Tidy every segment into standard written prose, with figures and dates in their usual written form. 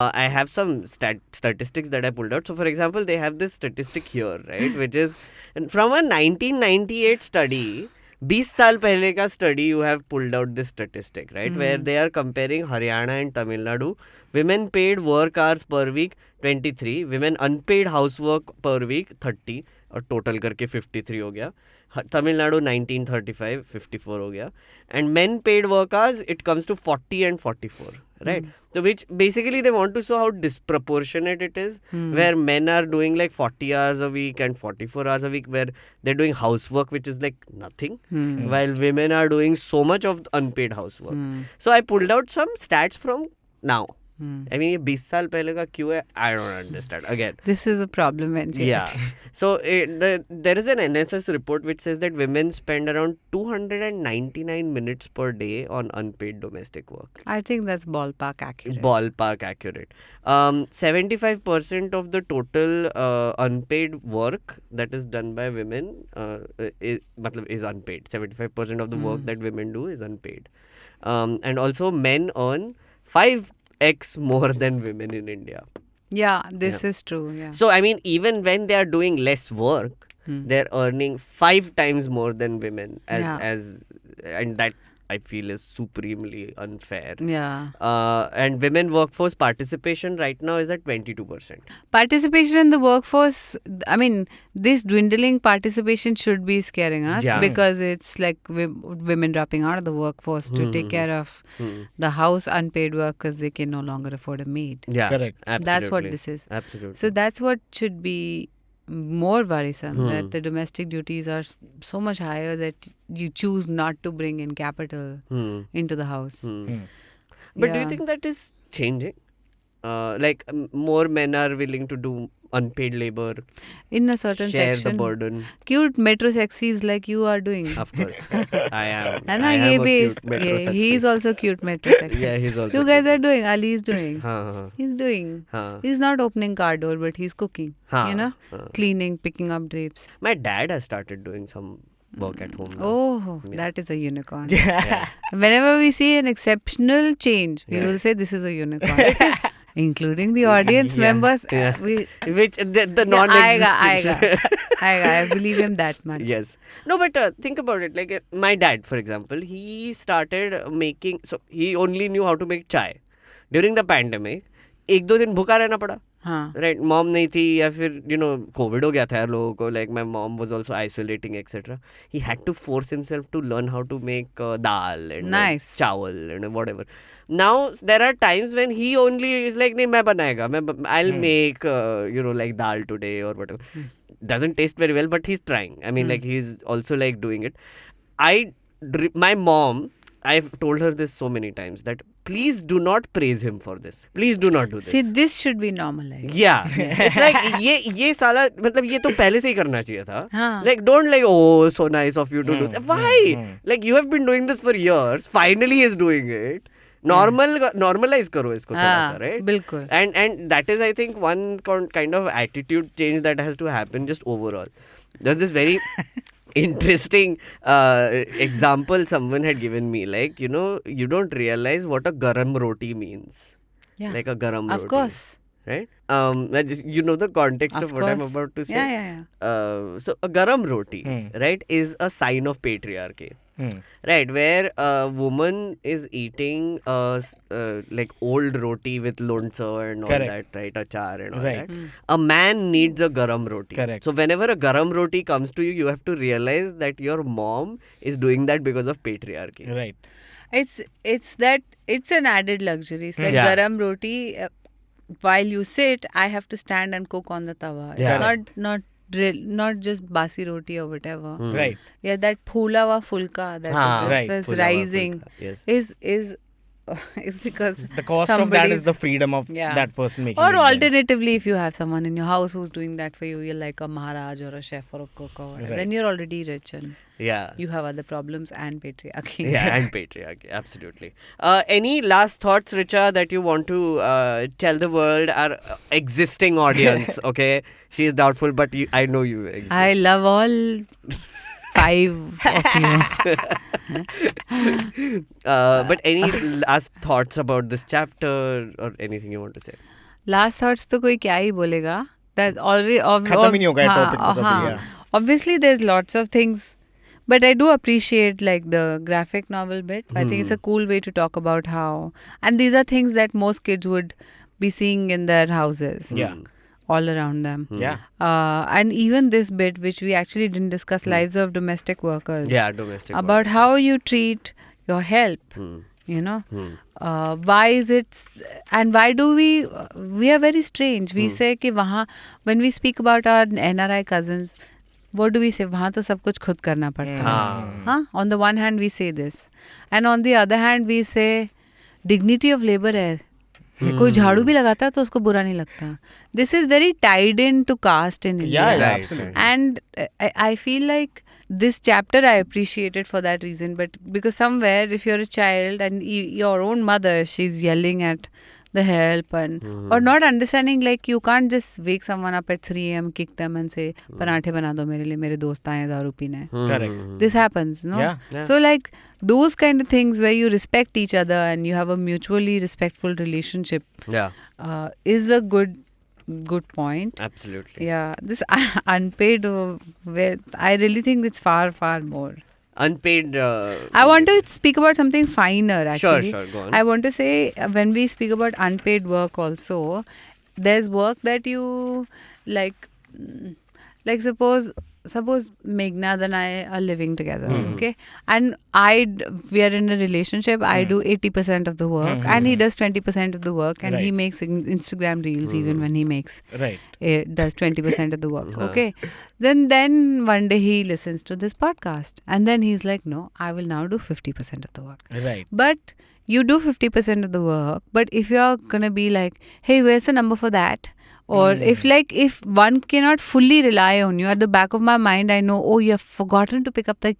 I have some statistics that I pulled out. So, for example, they have this statistic here, right, which is from a 1998 study. 20 साल पहले का study, you have pulled out this statistic, right, where they are comparing Haryana and Tamil Nadu. Women paid work hours per week 23, women unpaid housework per week 30, और total करके 53 हो गया. तमिलनाडु 1935 54 हो गया, and men paid work hours, it comes to 40 and 44, right? So which basically they want to show how disproportionate it is, where men are doing like 40 hours a week and 44 hours a week, where they're doing housework which is like nothing, while women are doing so much of unpaid housework. So I pulled out some stats from now. I mean, ये 20 साल पहले का क्यों है? I don't understand. Again, this is a problem. Yeah. So there is an NSS report which says that women spend around 299 minutes per day on unpaid domestic work. I think that's ballpark accurate. 75% of the total unpaid work that is done by women is unpaid. 75% of the work that women do is unpaid. And also men earn 5x more than women in India. Yeah, this is true. Yeah. So, I mean, even when they are doing less work, they're earning 5 times more than women and that I feel is supremely unfair. Yeah. And women workforce participation right now is at 22%. Participation in the workforce, I mean, this dwindling participation should be scaring us because it's like women dropping out of the workforce to take care of the house unpaid work because they can no longer afford a maid. Yeah, correct. Absolutely. That's what this is. Absolutely. So that's what should be more worrisome, that the domestic duties are so much higher that you choose not to bring in capital into the house. But do you think that is changing? Like more men are willing to do unpaid labor in a certain share section. The burden. Cute metro sexys like you are doing. Of course. I am. And I am a cute yeah, metro sexy. he's also cute metro sexy. Yeah, he's also You guys are doing. Ali is doing. Haan. He's doing. Haan. He's not opening car door, but he's cooking. Haan. You know, cleaning, picking up drapes. My dad has started doing some work at home now. Oh, that is a unicorn. Yeah. Whenever we see an exceptional change, we will say this is a unicorn. Including the audience members. Which the non-existent. I believe him that much. Yes. No, but think about it. Like my dad, for example, he started making. So he only knew how to make chai during the pandemic. 1-2 दिन भूखा रहना पड़ा. Right, mom नहीं थी या फिर COVID हो गया था यार लोगों को. Like my mom was also isolating, etc. He had to force himself to learn how to make dal and chawal and whatever. Now there are times when he only is like, नहीं मैं बनाएगा, I'll make like dal today or whatever. Doesn't taste very well, but he's trying. I mean, like he's also like doing it. My mom, I've told her this so many times that please do not praise him for this. Please do not do this. See, this should be normalized. Yeah. It's like, ये साला, मतलब ये तो पहले से ही करना चाहिए था. Like, don't like, oh, so nice of you to do that. Why? Like, you have been doing this for years. Finally, he is doing it. Normalize करो इसको थोड़ा सा, right? बिल्कुल. And that is, I think, one kind of attitude change that has to happen just overall. There's this very interesting example someone had given me, like, you don't realize what a garam roti means. Yeah. Like a garam roti. Of course. Right? The context of what I'm about to say. Yeah. So a garam roti, right, is a sign of patriarchy. Right, where a woman is eating like old roti with loncha and all that, right, achar and all that. A man needs a garam roti. Correct. So whenever a garam roti comes to you, you have to realize that your mom is doing that because of patriarchy. Right. It's an added luxury. It's like garam roti. While you sit, I have to stand and cook on the tawa. It's not just basi roti or whatever. Right. Yeah, that phula wa fulka that is rising is because the cost of that is the freedom of that person making or it. Alternatively, if you have someone in your house who's doing that for you, you're like a maharaj or a chef or a cook or whatever, then you're already rich and you have other problems and patriarchy. Yeah, and patriarchy, absolutely. Any last thoughts, Richa, that you want to tell the world, our existing audience? Okay, she is doubtful, but I know you exist. I love all 5 of you. But any last thoughts about this chapter or anything you want to say? Last thoughts तो कोई क्या ही बोलेगा. That's always खत्म ही नहीं होगा topic तो कभी. Yeah. Obviously, there's lots of things, but I do appreciate like the graphic novel bit. I think it's a cool way to talk about how, and these are things that most kids would be seeing in their houses. Yeah. All around them. Yeah. And even this bit, which we actually didn't discuss, lives of domestic workers. Yeah, domestic about workers. how you treat your help. You know, why is it, and why do we are very strange. We say कि वहाँ, when we speak about our NRI cousins, what do we say? वहाँ तो सब कुछ खुद करना पड़ता है. हाँ? On the one hand we say this, and on the other hand we say dignity of labor है. कोई झाड़ू भी लगाता है तो उसको बुरा नहीं लगता. This is very tied in to caste in India. Yeah, absolutely. And I feel like this chapter I appreciated for that reason, but because somewhere if you're a child and your own mother, she's yelling at the help and or not understanding, like you can't just wake someone up at 3 a.m, kick them and say पराठे बना दो मेरे लिए, मेरे दोस्त आए दारू पीने. Correct. This happens, no? Yeah. So like those kind of things where you respect each other and you have a mutually respectful relationship is a good point. Absolutely. Yeah, this unpaid, where I really think it's far more. Unpaid. I want to speak about something finer actually. Sure, go on. I want to say when we speak about unpaid work also, there's work that you like suppose Meghnad and I are living together, okay? And we are in a relationship. I do 80% of the work and he does 20% of the work, and he makes Instagram reels even when he does 20% of the work, okay? Then one day he listens to this podcast and then he's like, no, I will now do 50% of the work. Right. But you do 50% of the work, but if you're gonna be like, hey, where's the number for that? Or if one cannot fully rely on you, at the back of my mind I know, oh, you have forgotten to pick up the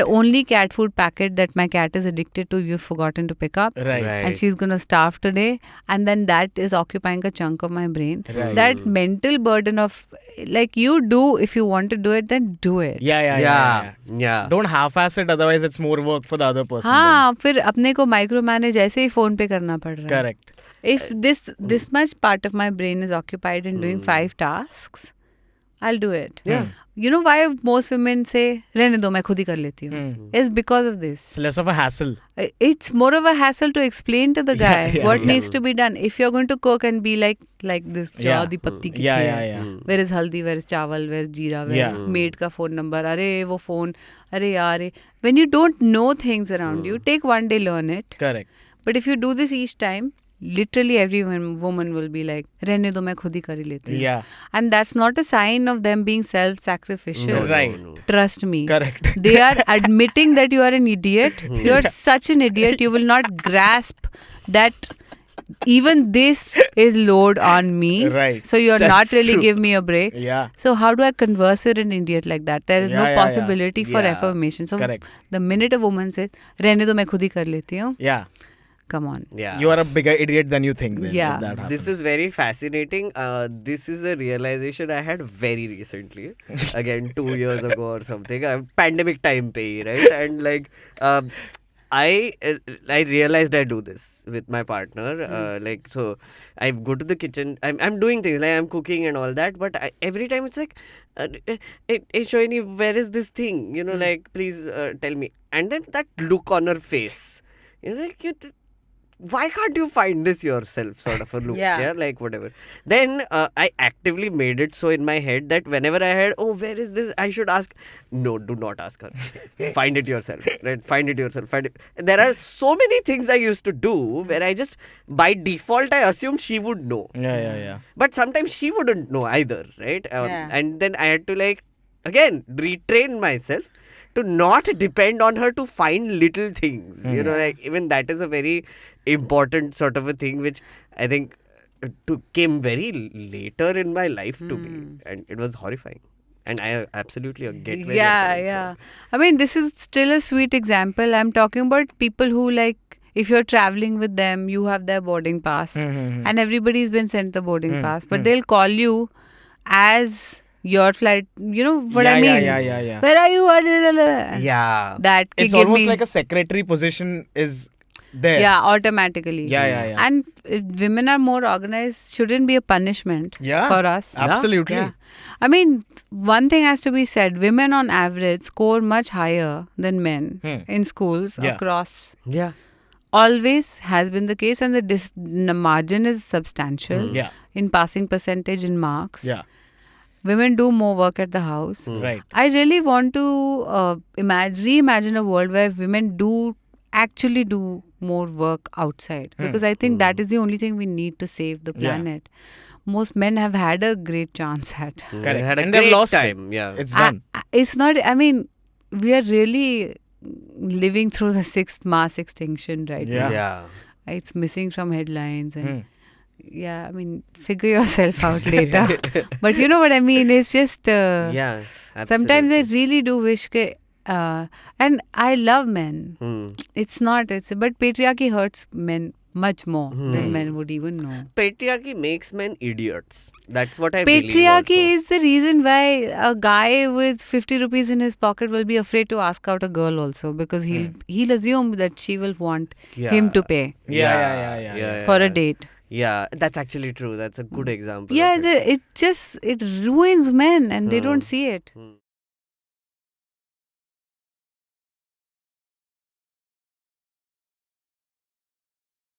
only cat food packet that my cat is addicted to, you've forgotten to pick up. Right. And she's going to starve today. And then that is occupying a chunk of my brain. Right. That mental burden of, like, you do, if you want to do it, then do it. Yeah. Don't half-ass it, otherwise it's more work for the other person. हाँ, फिर अपने को micromanage ऐसे ही phone पे करना पड़ रहा है. Correct. If this much part of my brain is occupied in doing 5 tasks, I'll do it. Yeah. You know why most women say, रहने दो मैं खुद ही कर लेती हूँ? It's because of this. It's less of a hassle. It's more of a hassle to explain to the guy what needs to be done. If you're going to cook and be like this, di patti kithe hai? Where is haldi? Where is chawal? Where is jeera? Where is maid ka phone number? Arey wo phone. Arey yaar. When you don't know things around you, take one day, learn it. Correct. But if you do this each time, literally every woman will be like, रहने दो मैं खुद ही कर ही लेती हूँ. Yeah. And that's not a sign of them being self-sacrificial. Right. Trust me. Correct. They are admitting that you are an idiot. You are such an idiot. You will not grasp that even this is load on me. Right. So you're not really give me a break. Yeah. So how do I converse with an idiot like that? There is no possibility for affirmation. So Correct. the minute a woman says, रहने दो मैं खुद ही कर लेती हूँ. Yeah. Come on. Yeah. You are a bigger idiot than you think then, Yeah. if that happens. This is very fascinating. This is a realization I had very recently. Again, 2 years ago or something. Pandemic time pe, right? And like, I realized I do this with my partner. Like, so I go to the kitchen. I'm doing things like I'm cooking and all that. But every time it's like, hey Shoini, where is this thing? You know, like, please tell me. And then that look on her face. You know, like, why can't you find this yourself, sort of a look? Yeah. Like whatever. Then I actively made it so in my head that whenever I had, oh, where is this? I should ask. No, do not ask her. Find it yourself. Right? Find it yourself. Find it. There are so many things I used to do where I just, by default, I assumed she would know. Yeah. But sometimes she wouldn't know either, right? And then I had to, like, again, retrain myself to not depend on her to find little things. You know, like, even that is a very important sort of a thing which I think came very later in my life to be, and it was horrifying. And I absolutely get where you're coming from. I mean, this is still a sweet example. I'm talking about people who, like, if you're traveling with them, you have their boarding pass and everybody's been sent the boarding pass, but they'll call you as your flight, you know what I mean? Yeah. Where are you? Yeah. That It's give almost me, like a secretary position is there. yeah, automatically. Yeah. And if women are more organized, shouldn't be a punishment for us. Absolutely. Yeah. I mean, one thing has to be said. Women on average score much higher than men in schools across. Yeah. Always has been the case, and the margin is substantial in passing percentage in marks. Yeah. Women do more work at the house. Right. I really want to reimagine a world where women actually do more work outside, because I think that is the only thing we need to save the planet. Most men have had a great chance at. Correct. They had a And they've great lost time. it. Yeah. It's done. It's not, I mean, we are really living through the sixth mass extinction right now. Yeah. It's missing from headlines and yeah, I mean, figure yourself out later. But you know what I mean? It's just Yeah. sometimes I Absolutely. really do wish and I love men. But patriarchy hurts men much more than men would even know. Patriarchy makes men idiots. That's what I believe. Patriarchy also. is the reason why a guy with 50 rupees in his pocket will be afraid to ask out a girl also, because he'll assume that she will want him to pay Yeah. for a date. Yeah, that's actually true. That's a good example. Yeah, of it. it ruins men and they don't see it.